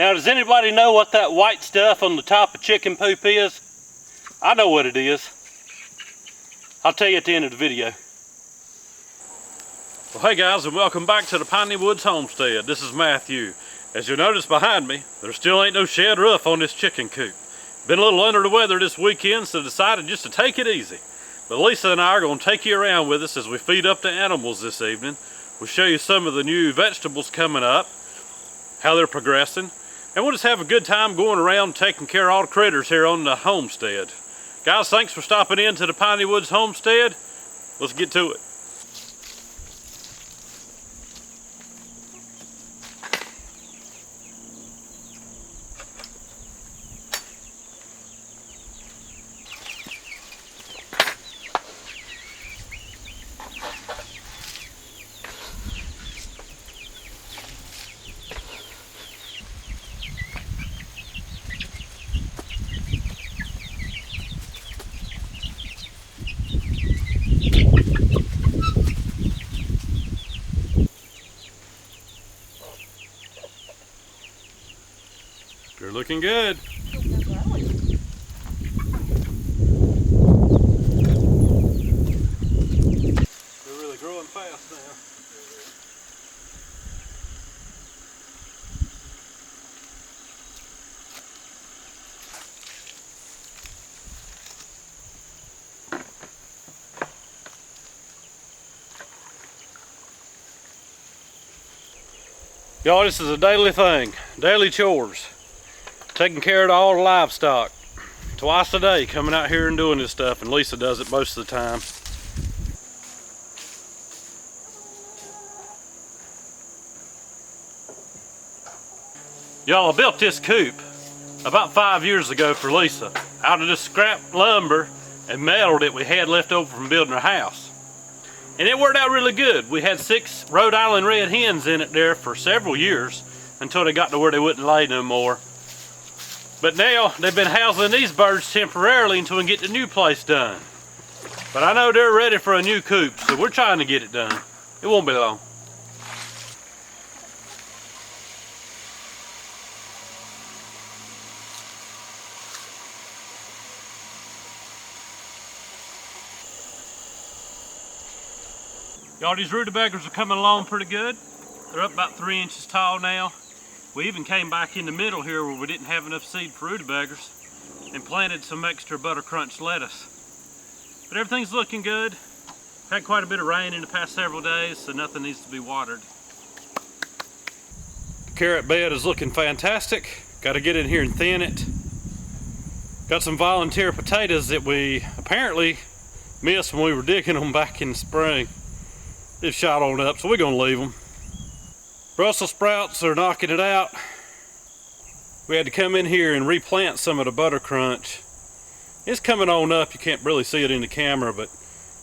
Now, does anybody know what that white stuff on the top of chicken poop is? I know what it is. I'll tell you at the end of the video. Well, hey guys, and welcome back to the Piney Woods Homestead. This is Matthew. As you'll notice behind me, there still ain't no shed roof on this chicken coop. Been a little under the weather this weekend, so decided just to take it easy. But Lisa and I are going to take you around with us as we feed up the animals this evening. We'll show you some of the new vegetables coming up, how they're progressing, and we'll just have a good time going around taking care of all the critters here on the homestead. Guys, thanks for stopping in to the Piney Woods Homestead. Let's get to it. They're looking good. They're really growing fast now. Y'all, this is a daily thing, daily chores. Taking care of all the livestock. Twice a day coming out here and doing this stuff, and Lisa does it most of the time. Y'all, I built this coop about 5 years ago for Lisa out of this scrap lumber and metal that we had left over from building our house. And it worked out really good. We had 6 Rhode Island red hens in it there for several years until they got to where they wouldn't lay no more. But now they've been housing these birds temporarily until we can get the new place done. But I know they're ready for a new coop, so we're trying to get it done. It won't be long. Y'all, these rutabagas are coming along pretty good. They're up about 3 inches tall now. We even came back in the middle here where we didn't have enough seed for rutabagas and planted some extra butter crunch lettuce. But everything's looking good. Had quite a bit of rain in the past several days, so nothing needs to be watered. The carrot bed is looking fantastic. Got to get in here and thin it. Got some volunteer potatoes that we apparently missed when we were digging them back in the spring. They've shot on up, so we're going to leave them. Brussels sprouts are knocking it out. We had to come in here and replant some of the butter crunch. It's coming on up. You can't really see it in the camera, but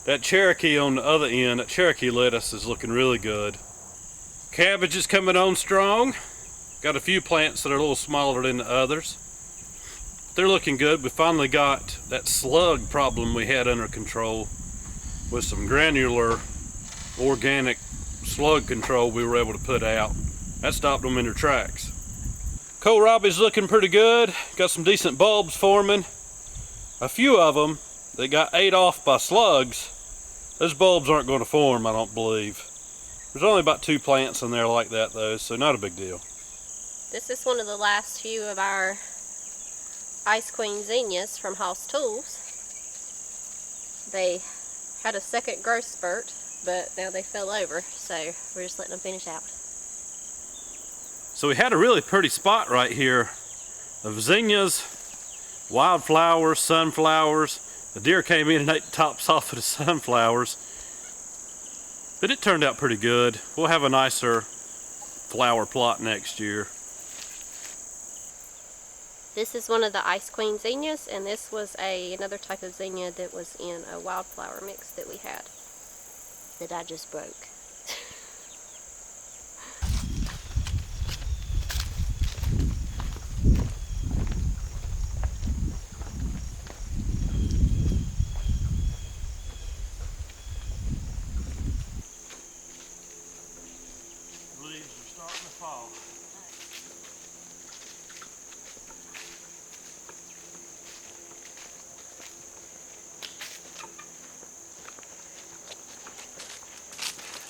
that Cherokee on the other end, that Cherokee lettuce is looking really good. Cabbage is coming on strong. Got a few plants that are a little smaller than the others. They're looking good. We finally got that slug problem we had under control with some granular organic slug control we were able to put out. That stopped them in their tracks. Kohlrabi's looking pretty good. Got some decent bulbs forming. A few of them that got ate off by slugs, those bulbs aren't going to form, I don't believe. There's only about 2 plants in there like that though, so not a big deal. This is one of the last few of our Ice Queen zinnias from House Tools. They had a second growth spurt, but now they fell over, so we're just letting them finish out. So we had a really pretty spot right here of zinnias, wildflowers, sunflowers. The deer came in and ate the tops off of the sunflowers, but it turned out pretty good. We'll have a nicer flower plot next year. This is one of the Ice Queen zinnias, and this was another type of zinnia that was in a wildflower mix that we had that I just broke. Leaves are starting to fall.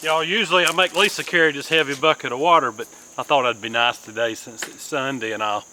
Y'all, usually I make Lisa carry this heavy bucket of water, but I thought it'd be nice today since it's Sunday and all.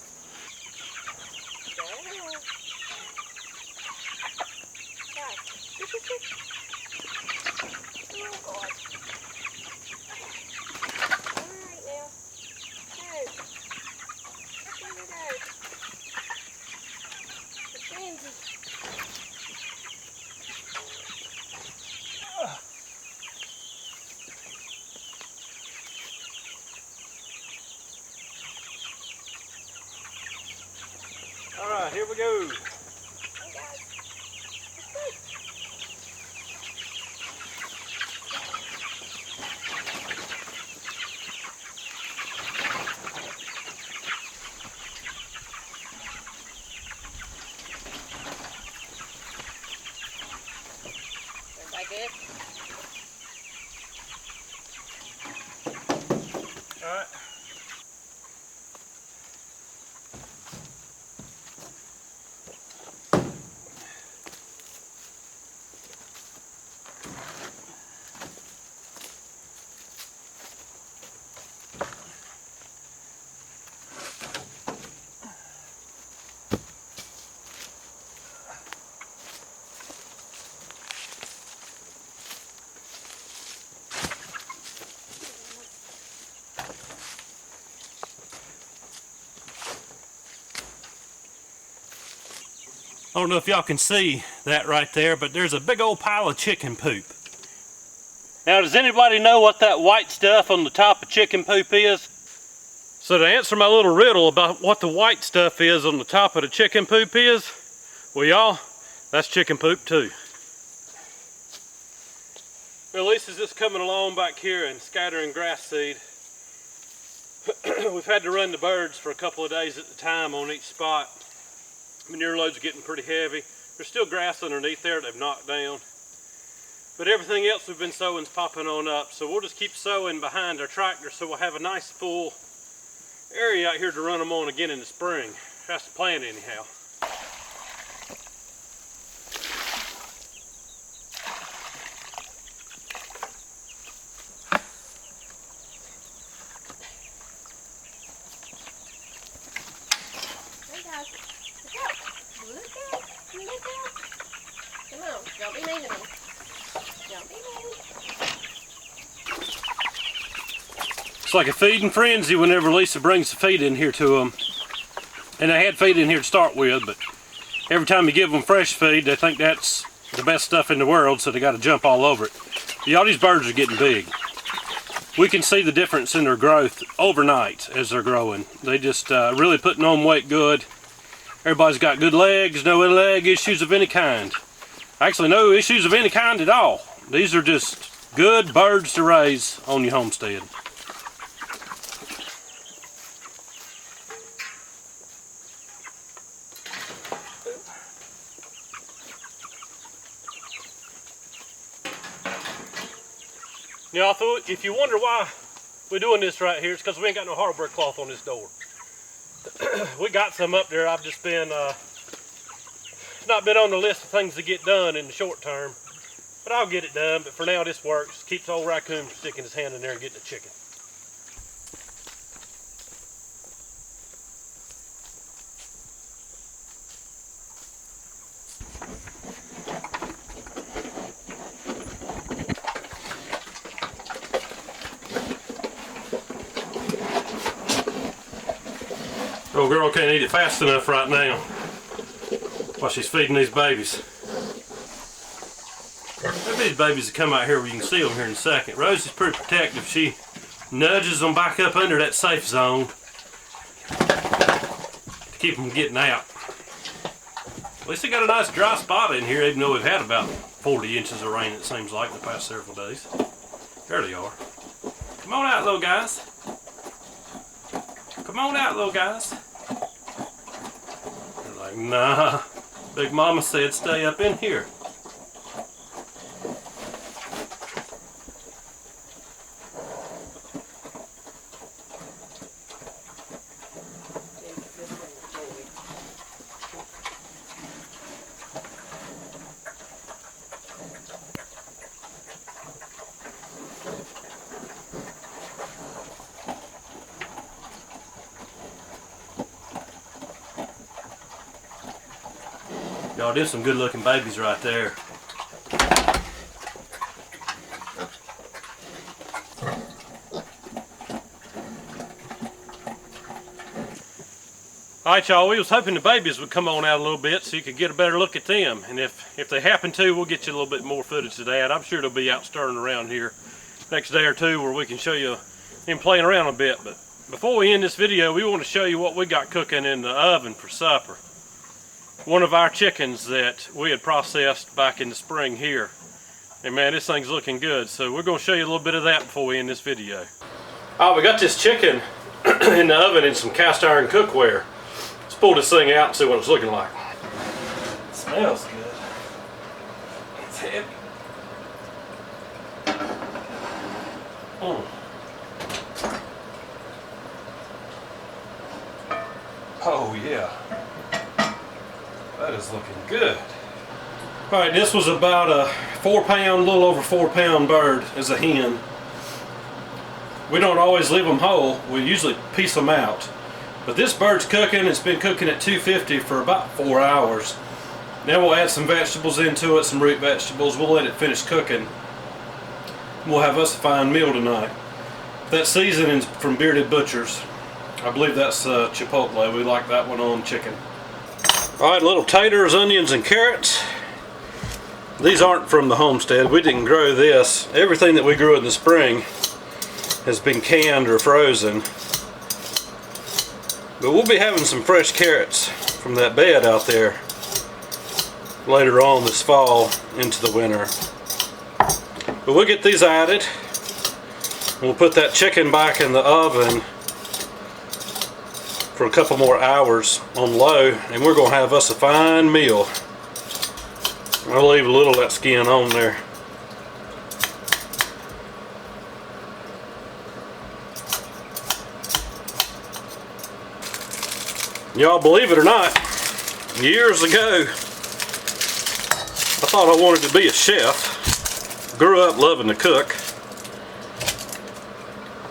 All right, here we go. Everybody good? All right. I don't know if y'all can see that right there, but there's a big old pile of chicken poop. Now, does anybody know what that white stuff on the top of chicken poop is? So to answer my little riddle about what the white stuff is on the top of the chicken poop is, well, y'all, that's chicken poop too. Well, Lisa's just coming along back here and scattering grass seed. We've had to run the birds for a couple of days at a time on each spot. Manure loads are getting pretty heavy. There's still grass underneath there they've knocked down. But everything else we've been sowing's popping on up. So we'll just keep sowing behind our tractor so we'll have a nice full area out here to run them on again in the spring. That's the plan anyhow. Come on, don't be mean to me. Don't be mean. It's like a feeding frenzy whenever Lisa brings the feed in here to them. And they had feed in here to start with, but every time you give them fresh feed, they think that's the best stuff in the world, so they got to jump all over it. Y'all, these birds are getting big. We can see the difference in their growth overnight as they're growing. They just really putting on weight good. Everybody's got good legs, no leg issues of any kind. Actually, no issues of any kind at all. These are just good birds to raise on your homestead. Now, if you wonder why we're doing this right here, it's because we ain't got no hardware cloth on this door. We got some up there. I've just been, not been on the list of things to get done in the short term. But I'll get it done. But for now, this works. Keeps old raccoon from sticking his hand in there and getting the chicken. Old girl can't eat it fast enough right now while she's feeding these babies. Maybe these babies will come out here where you can see them here in a second. Rosie's pretty protective. She nudges them back up under that safe zone to keep them getting out. At least they got a nice dry spot in here, even though we've had about 40 inches of rain, it seems like, the past several days. There they are. Come on out, little guys. Come on out, little guys. They're like, nah. Big Mama said stay up in here. Y'all, there's some good looking babies right there. Alright y'all, we was hoping the babies would come on out a little bit so you could get a better look at them. And if they happen to, we'll get you a little bit more footage of that. I'm sure they'll be out stirring around here next day or two where we can show you them playing around a bit. But before we end this video, we want to show you what we got cooking in the oven for supper. One of our chickens that we had processed back in the spring here. And man, this thing's looking good. So we're going to show you a little bit of that before we end this video. Alright, we got this chicken in the oven in some cast iron cookware. Let's pull this thing out and see what it's looking like. It smells good. It's heavy. Oh yeah. That is looking good. Alright, this was about a 4-pound, little over 4-pound bird as a hen. We don't always leave them whole. We usually piece them out. But this bird's cooking. It's been cooking at 250 for about 4 hours. Now we'll add some vegetables into it, some root vegetables. We'll let it finish cooking. We'll have us a fine meal tonight. That seasoning's from Bearded Butchers. I believe that's chipotle. We like that one on chicken. Alright, little taters, onions, and carrots. These aren't from the homestead. We didn't grow this. Everything that we grew in the spring has been canned or frozen. But we'll be having some fresh carrots from that bed out there later on this fall into the winter. But we'll get these added. We'll put that chicken back in the oven for a couple more hours on low, and we're going to have us a fine meal. I'll leave a little of that skin on there. Y'all, believe it or not, years ago I thought I wanted to be a chef. Grew up loving to cook,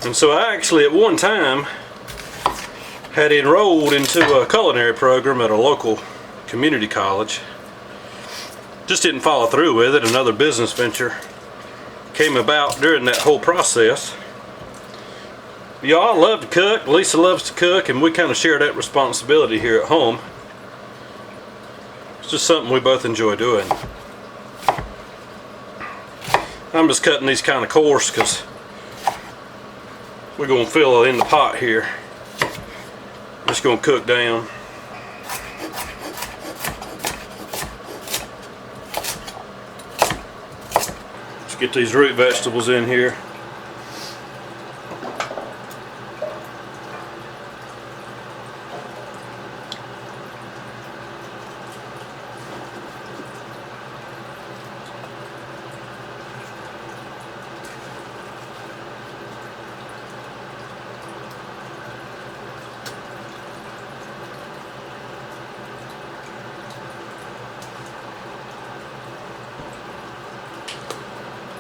and so I actually at one time had enrolled into a culinary program at a local community college. Just didn't follow through with it. Another business venture came about during that whole process. Y'all, I love to cook. Lisa loves to cook, and we kind of share that responsibility here at home. It's just something we both enjoy doing. I'm just cutting these kind of coarse because we're going to fill it in the pot here. Just going to cook down. Let's get these root vegetables in here.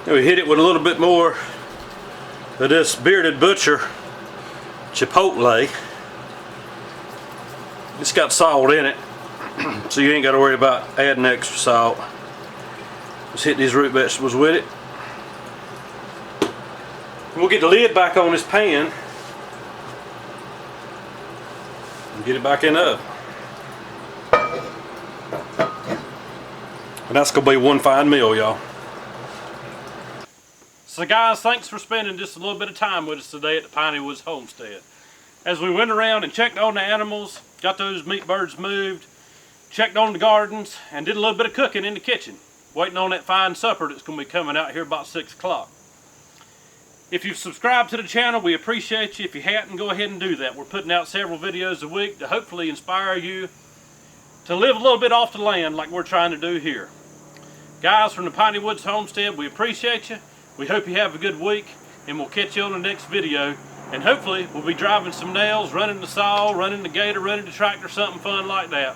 And we hit it with a little bit more of this Bearded Butcher chipotle. It's got salt in it, so you ain't got to worry about adding extra salt. Just hit these root vegetables with it. We'll get the lid back on this pan and get it back in the oven. And that's going to be one fine meal, y'all. So guys, thanks for spending just a little bit of time with us today at the Piney Woods Homestead. As we went around and checked on the animals, got those meat birds moved, checked on the gardens, and did a little bit of cooking in the kitchen, waiting on that fine supper that's going to be coming out here about 6 o'clock. If you've subscribed to the channel, we appreciate you. If you hadn't, go ahead and do that. We're putting out several videos a week to hopefully inspire you to live a little bit off the land like we're trying to do here. Guys from the Piney Woods Homestead, we appreciate you. We hope you have a good week, and we'll catch you on the next video. And hopefully we'll be driving some nails, running the saw, running the gator, running the tractor, something fun like that.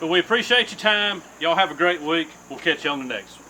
But we appreciate your time. Y'all have a great week. We'll catch you on the next one.